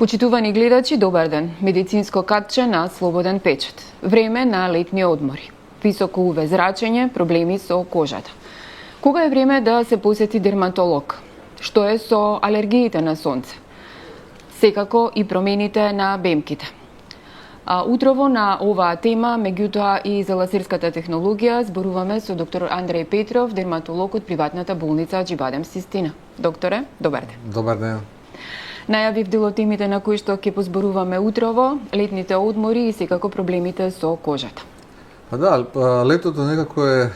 Почитувани гледачи, добар ден. Медицинско катче на слободен печат. Време на летни одмори. Високо УВ зрачење, проблеми со кожата. Кога е време да се посети дерматолог? Што е со алергиите на сонце? Секако и промените на бемките. Утрово на оваа тема, меѓутоа и за лазерската технологија, зборуваме со доктор Андреј Петров, дерматолог од приватната болница Џибадем Систина. Докторе, добар ден. Добар ден. Најавив дел од темите на кои што ќе позборуваме утрово, летните одмори и секако проблемите со кожата. Па да, летото некако е,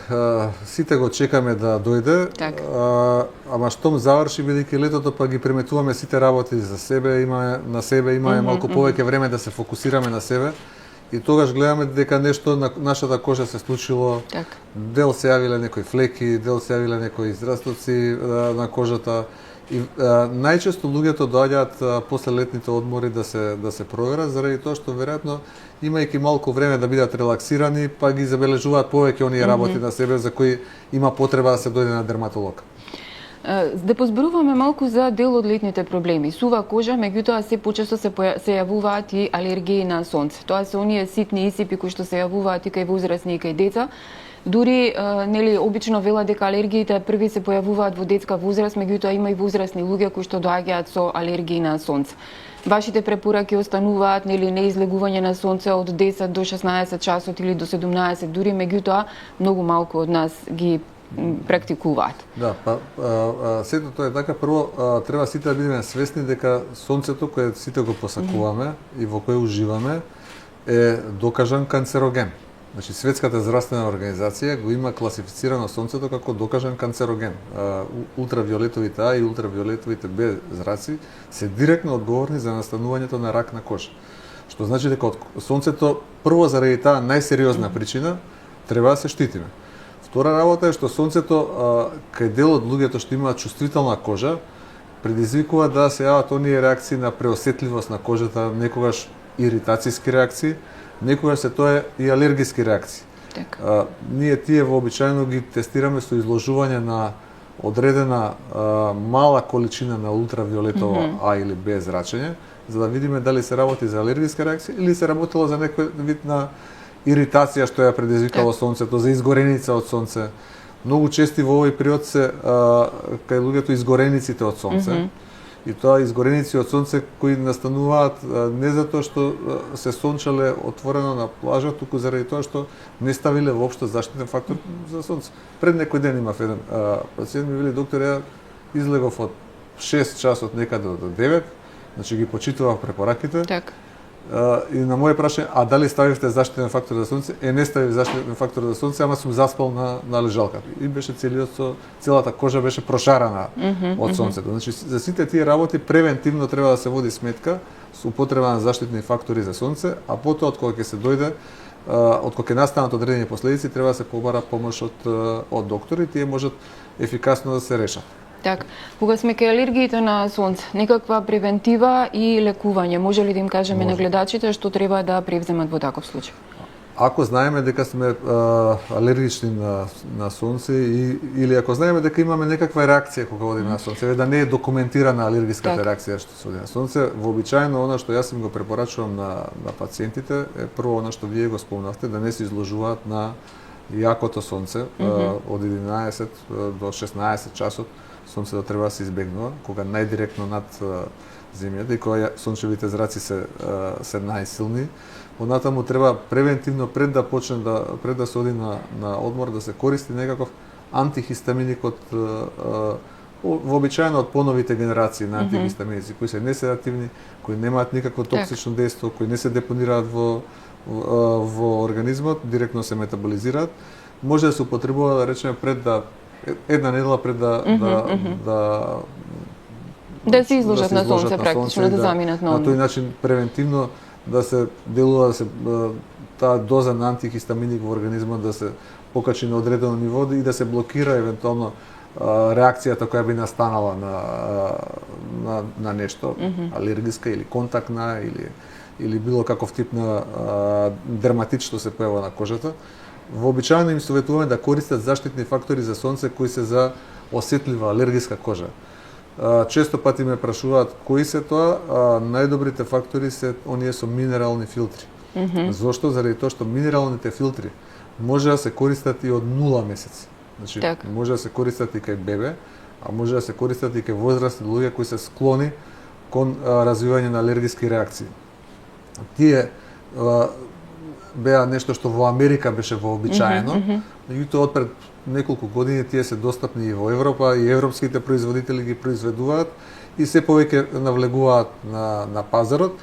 сите го чекаме да дојде, ама штом заврши, бидејќи летото, па ги преметуваме сите работи за себе, имаме малку повеќе време да се фокусираме на себе, и тогаш гледаме дека нешто на нашата кожа се случило, дел се јавиле некои флеки, дел се јавиле некои израстоци на кожата, и најчесто луѓето доаѓаат после летните одмори да се проверат, заради тоа што веројатно имајќи малку време да бидат релаксирани, па ги забележуваат повеќе оние работи на себе за кои има потреба да се дојде на дерматолог. Да позборуваме малку за дел од летните проблеми. Сува кожа, меѓутоа се почесто се јавуваат и алергии на сонце. Тоа се оние ситни исипи кои што се јавуваат и кај возрастни и кај деца. Дури, обично вела дека алергиите први се појавуваат во детска возраст, меѓутоа има и возрастни луѓе кои што доаѓаат со алергии на сонце. Вашите препораки остануваат неизлегување на сонце од 10 до 16 часот или до 17 дури, меѓутоа многу малку од нас ги практикуваат. Да, сето тоа е така. Прво треба сите да бидеме свесни дека сонцето кое сите го посакуваме и во кое уживаме е докажан канцероген. Значи, Светската здравствена организација го има класифицирано сонцето како докажан канцероген. Ултравиолетовите А и ултравиолетовите Б зраци се директно одговорни за настанувањето на рак на кожа. Што значи дека од сонцето, прво заради таа најсериозна причина, треба да се штитиме. Втора работа е што сонцето, кај дел од луѓето што имаат чувствителна кожа, предизвикува да се јават оние реакции на преосетливост на кожата, некогаш иритацијски реакции, некогаш се тоа и алергиски реакции. Ние тие вообичаено ги тестираме со изложување на одредена мала количина на ултравиолетово А или Б зрачење, за да видиме дали се работи за алергиска реакција или се работело за некој вид на иритација што ја предизвикало сонцето, за изгореница од сонце. Многу чести во овој период се кај луѓето изгорениците од сонце. И тоа изгореници од сонце кои настануваат не затоа што се сончале отворено на плажа, туку заради тоа што не ставиле воопшто заштитен фактор за сонце. Пред некој ден имав еден пациент ми вели: доктор, ја излегов од 6 часот некаде до 9, значи ги почитував препораките. И на моје прашање: а дали ставивте заштитен фактор за сонце? Не ставив заштитен фактор за сонце, ама сум заспал на лежалката. И беше целата кожа беше прошарана од сонцето. Значи, за сите тие работи превентивно треба да се води сметка со употреба на заштитни фактори за сонце, а потоа од кога ќе се дојде, од кога ќе настанат одредени последици, треба да се побара помош од доктори, тие можат ефикасно да се решат. Кога сме кај алергиите на сонце, некаква превентива и лекување, може ли да им кажеме на гледачите што треба да превземат во таков случај? Ако знаеме дека сме алергични на сонце или ако знаеме дека имаме некаква реакција кога одиме на сонце, да не е документирана алергиската реакција што се оди на сонце, вообичаено она што јас им го препорачувам на пациентите е прво она што вие го спомнавте, да не се изложуваат на јакото сонце од 11 до 16 часот. Сонцето треба да се избегнува кога најдиректно над земјата и кога сончевите зраци се најсилни. Понатаму треба превентивно пред да се оди на одмор да се користи некаков антихистаминик од вообичаено од поновите генерации на антихистаминици кои се неседативни, кои немаат никакво токсично дејство, кои не се депонираат во организмот, директно се метаболизираат. Може да се употребува, да речеме, една недела пред да се изложат на сонце, практично да заминат на одмор. На тој начин превентивно да се делува, таа доза на антихистаминик во организмот да се покачи на одредено ниво и да се блокира евентуално реакцијата која би настанала на нешто алергиска или контактна или било каков тип на дерматит што се појава на кожата. Вообичаено им советуваме да користат заштитни фактори за сонце кои се за осетлива алергиска кожа. Често пати ме прашуваат кои се тоа, најдобрите фактори се оние со минерални филтри. Зошто? Заради тоа што минералните филтри може да се користат и од 0 месеци. Значи, може да се користат и кај бебе, а може да се користат и кај возрастни луѓе кои се склони кон развивање на алергиски реакции. Тие беа нешто што во Америка беше вообичаено, меѓутоа отпред неколку години тие се достапни и во Европа, и европските производители ги произведуваат и се повеќе навлегуваат на пазарот.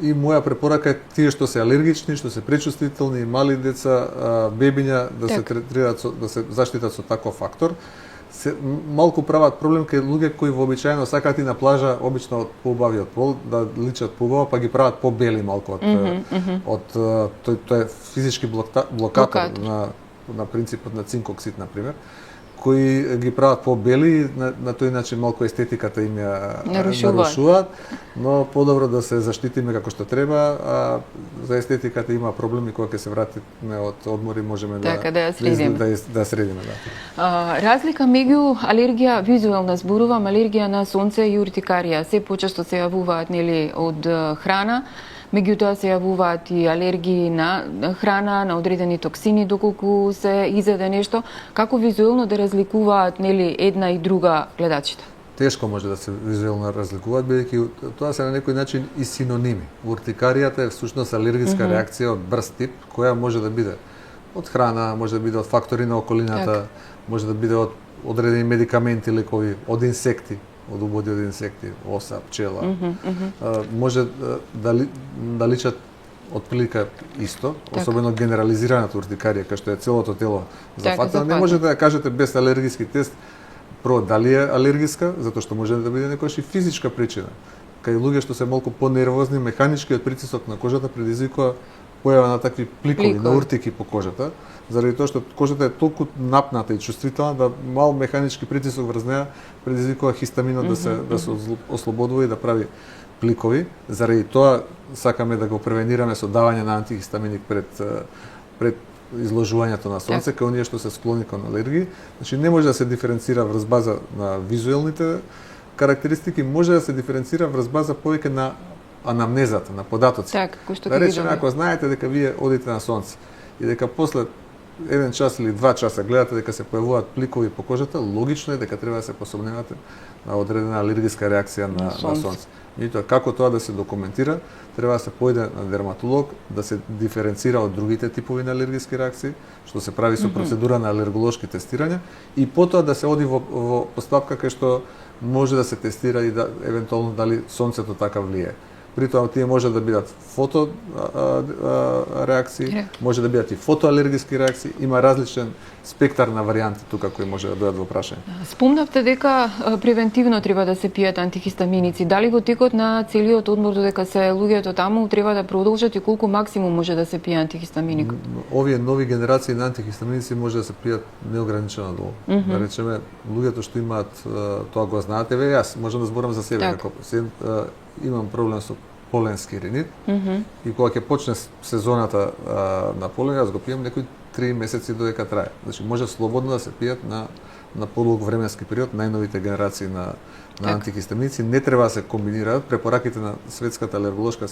И моја препорака е тие што се алергични, што се пречувствителни, мали деца, бебиња да се третираат да се заштитат со таков фактор. Се малку прават проблем кај луѓе кои вообичаено сакаат и на плажа обично од поубавиот пол да личат поубаво, па ги прават побели малку од тој е физички блокатор на принципот на цинк оксид на пример, кои ги прават побели, на тој начин малку естетиката им ја нарушуваат, но подобро да се заштитиме како што треба, а за естетиката има проблеми кога ќе се вратиме од одмори можеме да средиме. Разлика меѓу алергија визуелна, зборувам алергија на сонце и уртикарија, се почесто се јавуваат нели од храна. Меѓутоа се јавуваат и алергии на храна, на одредени токсини доколку се изеде нешто. Како визуелно да разликуваат нели една и друга гледачите? Тешко може да се визуелно разликуваат, бидејќи тоа се на некој начин и синоними. Уртикаријата е всушност алергиска реакција од брз тип, која може да биде од храна, може да биде од фактори на околината, може да биде од одредени медикаменти, лекови, од инсекти, од убоди од инсекти, оса, пчела. Може да личат отприлика исто, особено генерализираната уртикарија, кај што е целото тело зафатено. Не може да ја кажете без алергиски тест прво дали е алергиска, затоа што може да биде некојаш и физичка причина. Кај луѓе што се малку понервозни, механичкиот притисок на кожата предизвикува појава на такви пликови, на уртики по кожата, заради тоа што кожата е толку напната и чувствителна да мал механички притисок врз неа предизвикува хистаминот да се ослободува и да прави пликови. Заради тоа сакаме да го превенираме со давање на антихистаминик пред изложувањето на сонце, кај оние што се склони кон алергии. Значи не може да се диференцира врз база на визуелните карактеристики, може да се диференцира врз база повеќе на анамнезата, на податоци. Да речеме, ако знаете дека вие одите на сонце и дека после 1 час или 2 часа гледате дека се појавуваат пликови по кожата, логично е дека треба да се посомневате на одредена алергиска реакција на сонце. Меѓутоа, како тоа да се документира, треба да се појде на дерматолог, да се диференцира од другите типови на алергиски реакции, што се прави со процедура на алерголошки тестирања, и потоа да се оди во постапка кај што може да се тестира и да евентуално дали сонцето така влие. При тоа тие може да бидат фото реакции, може да бидат и фотоалергиски реакции, има различен спектар на варијанти тука кои може да дојдат во прашање. Спомнавте дека превентивно треба да се пијат антихистаминици. Дали во текот на целиот одмор додека се луѓето таму треба да продолжат и колку максимум може да се пие антихистаминик? Овие нови генерации на антихистаминици може да се пијат неограничено долго. Да речеме, луѓето што имаат тоа го знаат, еве јас можам да зборам за себе како имам проблем со поленски ринит и кога ќе почне сезоната на полен, јас го пијам некои 3 месеци додека трае. Значи може слободно да се пијат на подолг временски период најновите генерации на антихистаминици. Не треба да се комбинираат. Препораките на Светската алерголошка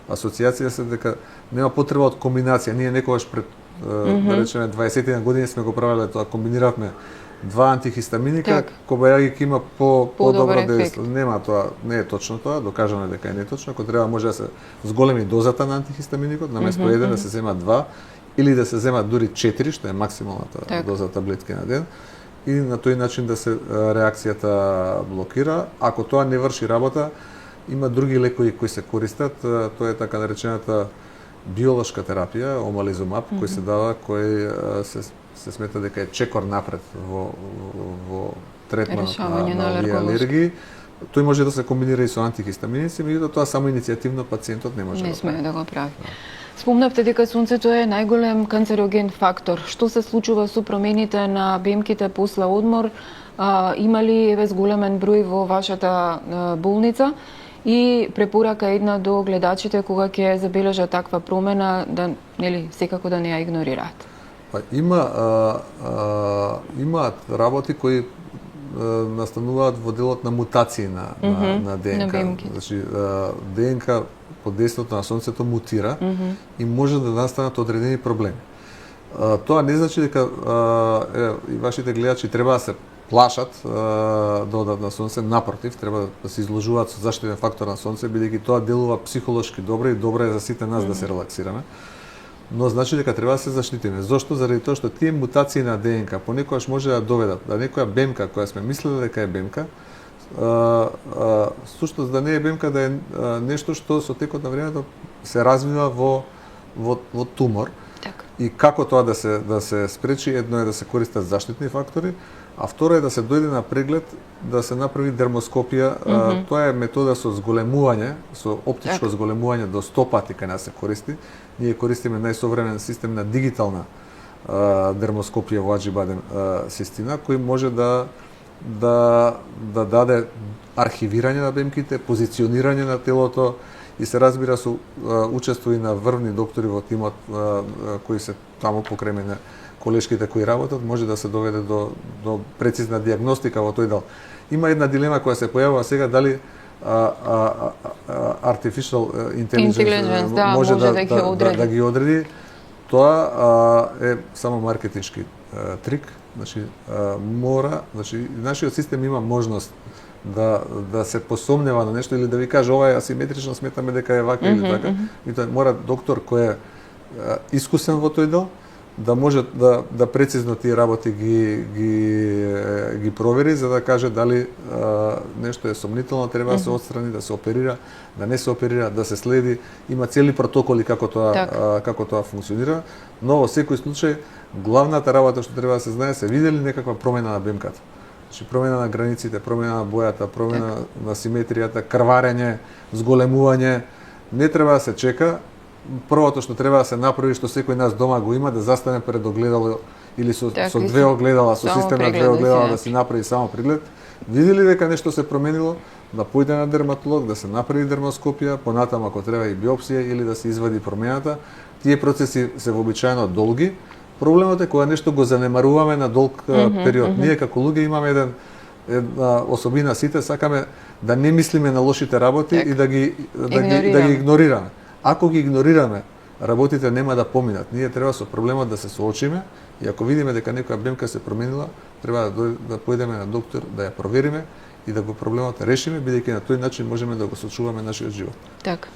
асоциација се дека нема потреба од комбинација. Ние некогаш пред да речеме 20 години сме го правеле тоа, комбиниравме 2 антихистаминика, кобајаги има по-добро дејство. Нема тоа, не е точно тоа, докажано е дека е неточно. Ако треба може да се зголеми дозата на антихистаминикот, наместо 1 да се земат 2 или да се земат дури 4, што е максималната доза таблетки на ден, и на тој начин да се реакцијата блокира. Ако тоа не врши работа, има други лекови кои се користат, тоа е така наречената биолошка терапија, омализумаб, кој се дава, кој се смета дека е чекор напред во третманот на овие алергии. Тој може да се комбинира и со антихистаминици, меѓутоа тоа само иницијативно пациентот не може да го прави. Не сме да го прави. Спомнавте дека сонцето е најголем канцероген фактор. Што се случува со промените на бемките после одмор? Има ли зголемен број во вашата болница? И препорака една до гледачите кога ќе забележат таква промена, да нели секако да не ја игнорираат. Па имаат работи кои настануваат во делот на мутации на ДНК. на Значи ДНК по десното на сонцето мутира и може да настанат одредени проблеми. Тоа не значи дека и вашите гледачи треба да се плашат да одат на сонце, напротив, треба да се изложуваат со заштитен фактор на сонце, бидејќи тоа делува психолошки добро и добро е за сите нас да се релаксираме. Но значи дека треба да се заштитиме. Зошто? Заради тоа што тие мутации на ДНК понекогаш може да доведат да некоја бемка која сме мислеле дека е бемка, всушност да не е бемка, да е нешто што со текот на времето се развива во тумор. Така. И како тоа да се спречи? Едно е да се користат заштитни фактори, а второ е да се дојде на преглед, да се направи дермоскопија. Тоа е метода со зголемување, со оптичко зголемување до 100 пати кај нас се користи. Ние користиме најсовремен систем на дигитална дермоскопија во Аџибадем систина, кој може да даде архивирање на бемките, позиционирање на телото и се разбира со учество и на врвни доктори во тимот кои се таму покрај мене, колешките кои работат, може да се доведе до прецизна диагностика во тој дел. Има една дилема која се појавува сега, дали artificial intelligence може да ги одреди. Тоа е само маркетиншки трик. Значи мора, значи нашиот систем има можност да се посомнева на нешто или да ви каже ова е асиметрично, сметаме дека е вака или така. И тоа мора доктор кој е искусен во тој дел да може да прецизно тие работи ги провери, за да каже дали нешто е сомнително, треба да се отстрани, да се оперира, да не се оперира, да се следи. Има цели протоколи како тоа функционира, но во секој случај главната работа што треба да се знае, се видели некаква промена на бемката. Значи промена на границите, промена на бојата, промена на симетријата, крварење, зголемување, не треба да се чека. Првото што треба да се направи, што секој нас дома го има, да застане пред огледало или со две огледала, со систем на две огледала, да си направи само преглед. Видели дека нешто се променило, да појде на дерматолог, да се направи дермоскопија, понатаму ако треба и биопсија или да се извади промената. Тие процеси се вообичаено долги. Проблемот е кога нешто го занемаруваме на долг период. Ние како луѓе имаме една особина, сите сакаме да не мислиме на лошите работи и да ги игнорираме. Ако ги игнорираме, работите нема да поминат. Ние треба со проблемот да се соочиме и ако видиме дека некоја бемка се променила, треба да појдеме на доктор, да ја провериме и да го проблемот решиме, бидејќи на тој начин можеме да го сочуваме нашиот живот. Така.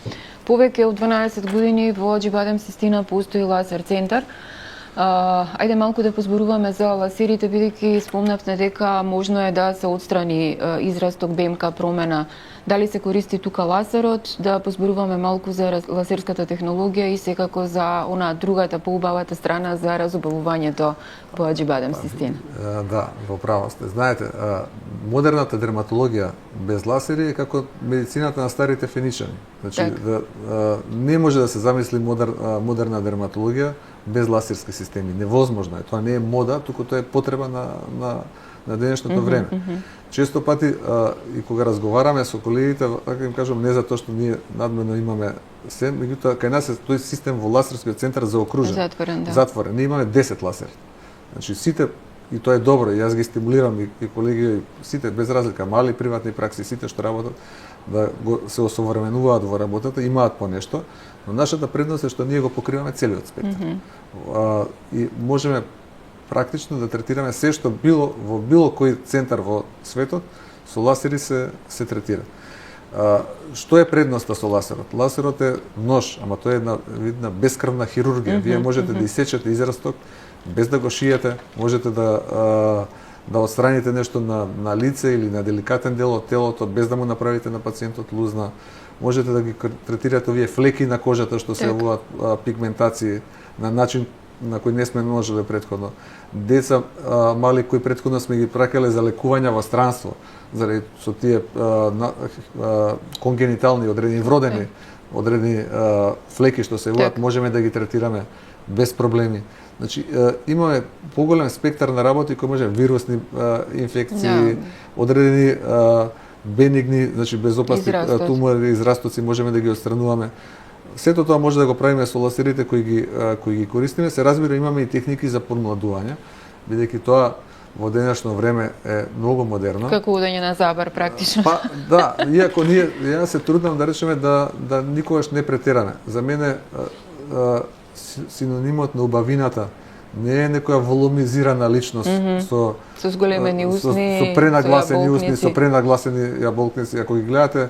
Повеќе од 12 години во Аџибадем Систина постои лазер центар. Ајде малку да позборуваме за лазерите, бидејќи спомнавте дека можно е да се отстрани израсток, бемка, промена. Дали се користи тука лазерот, да позборуваме малку за лазерската технологија и секако за она другата поубавата страна за разубавувањето по Аџибадем Систина. Да, во право сте. Знаете, модерната дерматологија без лазери е како медицината на старите феничани. Значи, не може да се замисли модерна дерматологија без лазерски системи. Невозможно е. Тоа не е мода, туку тоа е потреба на денешното време. Често пати и кога разговараме со колегите, така им кажам, не затоа што ние надмено имаме се, меѓутоа кај нас е тој систем во лазерскиот центар заокружен. Затворен, да. Затворен. Ние имаме 10 лазери. Значи сите, и тоа е добро, јас ги стимулирам и колеги, сите без разлика, мали приватни пракси, сите што работат, да се осовременуваат во работата, имаат по нешто, но нашата предност е што ние го покриваме целиот спектар. И можеме практично да третираме се што во било кој центар во светот со лазери се третира. Што е предноста со лазерот? Лазерот е нож, ама тоа е една видна бескрвна хирургија. Вие можете да исечете израсток без да го шиете, можете да отстраните нешто на лице или на деликатен дел од телото без да му направите на пациентот лузна. Можете да ги третирате овие флеки на кожата што се јавуваат пигментации на начин на кој не сме можеле претходно. Деца мали кои претходно сме ги пракале за лекување во странство, заради со тие конгенитални одредени вродени одредени флеки што се јавуваат, можеме да ги третираме без проблеми. Значи имаме поголем спектар на работи кои може вирусни инфекции, одредени бенигни, значи безопасни тумори, израстоци можеме да ги отстрануваме. Сето тоа може да го правиме со лазерите кои ги користиме. Се разбира, имаме и техники за помладување, бидејќи тоа во денешно време е многу модерно. Како одење на забар практично. Па да, иако ја се трудам да речеме да никогаш не претераме. За мене синонимот на убавината не е некоја волумизирана личност со зголемени усни, со пренагласени усни, со пренагласени јаболкници. Ако ги гледате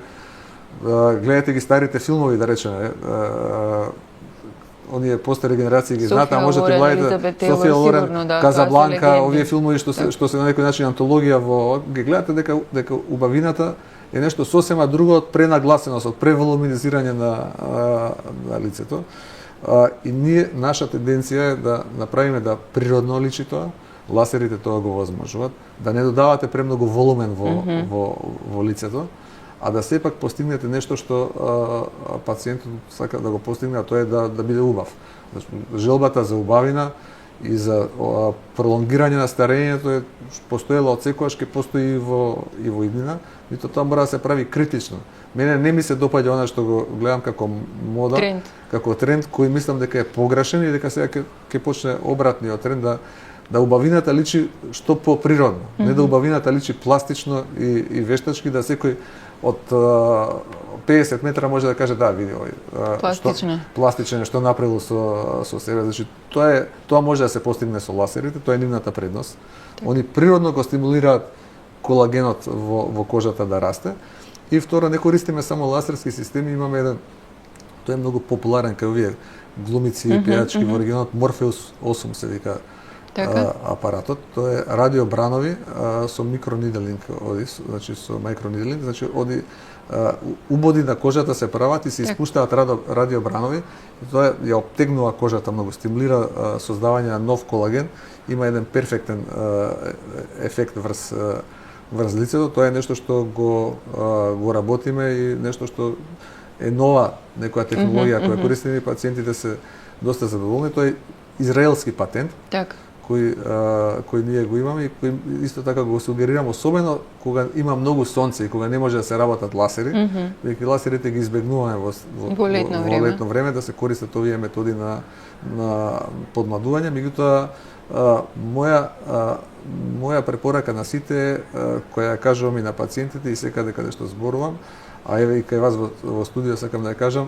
ги старите филмови, да речеме, оние постари генерации ги знаат, а можете гледате Софија Лорен, Казабланка, овие филмови што се на некој начин антологија ги гледате дека убавината е нешто сосема друго од пренагласеност, од преволуминизирање на лицето. И наша тенденција е да направиме да природно личи тоа, ласерите тоа го возможуваат, да не додавате премногу волумен во лицето, а да сепак постигнете нешто што пациентот сака да го постигне, а тоа е да биде убав. Желбата за убавина и за пролонгирање на старењето постоела од секогаш, ќе постои и во иднина, и тоа мора да се прави критично. Мене не ми се допаѓа она што го гледам како мода, како тренд кој мислам дека е погрешен и дека сега ќе почне обратниот тренд да убавината личи што поприродно, не да убавината личи пластично и вештачки, да секој од 50 метра може да каже да, види овој пластичен што направил со себе. Значи тоа може да се постигне со ласерите, тоа е нивната предност. Они природно го стимулираат колагенот во кожата да расте. И второ, не користиме само ласерски системи, имаме еден, тој е многу популарен кај овие глумици и пејачки во оригиналот, Morpheus 8 се вика апаратот. Тоа е радиобранови со микрониделинг, значи со микрониделинг, значи убоди на кожата се прават и се испуштаат радиобранови, и тоа ја обтегнува кожата многу, стимулира создавање на нов колаген, има еден перфектен ефект врз лицето. Тоа е нешто што го работиме и нешто што е нова некоја технологија која користиме и пациентите се доста задоволни. Тоа е израелски патент. Кој ние го имаме и кој исто така го сугерирам, особено кога има многу сонце и кога не може да се работат ласери, веќе ласерите ги избегнуваме во летно време да се користат овие методи на подмладување. Меѓутоа, моја препорака на сите, која ја кажувам и на пациентите и секаде каде што зборувам, а еве и кај вас во студио сакам да ја кажам,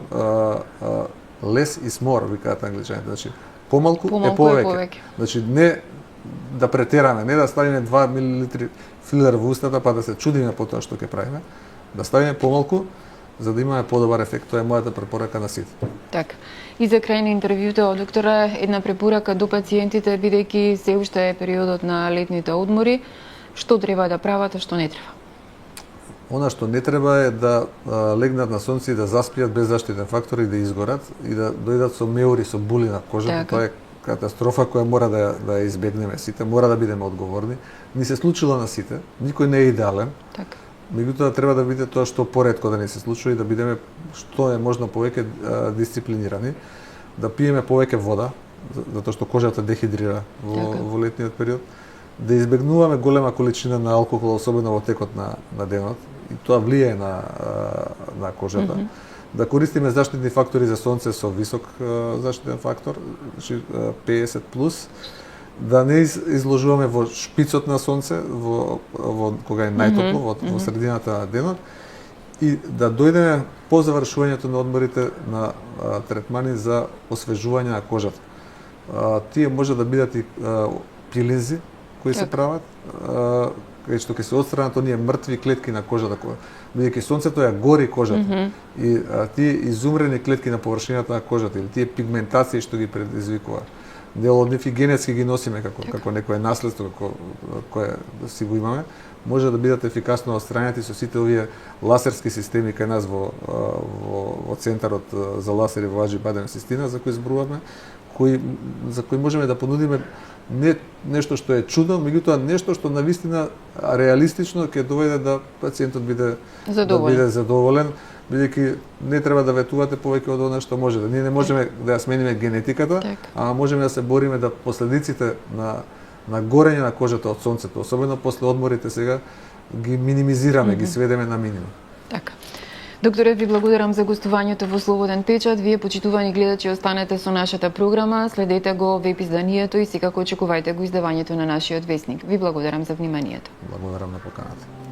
less is more, викаат англичаните. Значи, помалку е повеќе. Значи, не да претераме, не да ставиме 2 мл филер во устата па да се чудиме по тоа што ќе правиме, да ставиме помалку за да имаме подобар ефект. Тоа е мојата препорака на сите. Така. И за крај на интервјуто, доктора, една препорака до пациентите, бидејќи се уште е периодот на летните одмори, што треба да прават, а што не треба? Она што не треба е да легнат на сонце и да заспијат без заштитен фактор и да изгорат и да дојдат со меури, со були на кожата. Тоа е катастрофа која мора да ја избегнеме сите, мора да бидеме одговорни. Ни се случило на сите, никој не е идеален. Така. Меѓутоа треба да биде тоа што поретко да не се случува и да бидеме што е можно повеќе дисциплинирани, да пиеме повеќе вода, затоа што кожата дехидрира во летниот период, да избегнуваме голема количина на алкохол, особено во текот на денот, и тоа влијае на кожата. Да користиме заштитни фактори за сонце со висок заштитен фактор, значи 50+, да не изложуваме во шпицот на сонце, кога е најтопло, во средината на денот, и да дојдеме по завршувањето на одморите на третмани за освежување на кожата. Тие може да бидат и пилинзи кои се прават, кај што ќе се отстранат оние мртви клетки на кожата, бидејќи сонцето ја гори кожата и тие изумрени клетки на површината на кожата или тие пигментации што ги предизвикува. Дел од нив и генетски ги носиме како некое наследство кое си го имаме, може да бидат ефикасно отстранети со сите овие ласерски системи кај нас во центарот за ласери во Аџи-Бадем Систина за кој зборуваме, за кој можеме да понудиме не нешто што е чудно, меѓутоа нешто што навистина реалистично ќе доведе да пациентот биде задоволен, бидејќи не треба да ветувате повеќе од она што може. Ние не можеме да ја смениме генетиката, а можеме да се бориме да последиците на горење на кожата од сонцето, особено после одморите сега, ги минимизираме, ги сведеме на минимум. Така. Докторе, ви благодарам за гостувањето во Слободен печат. Вие, почитувани гледачи, останете со нашата програма, следете го веб изданието и секако очекувајте го издавањето на нашиот весник. Ви благодарам за вниманието. Благодарам на поканата.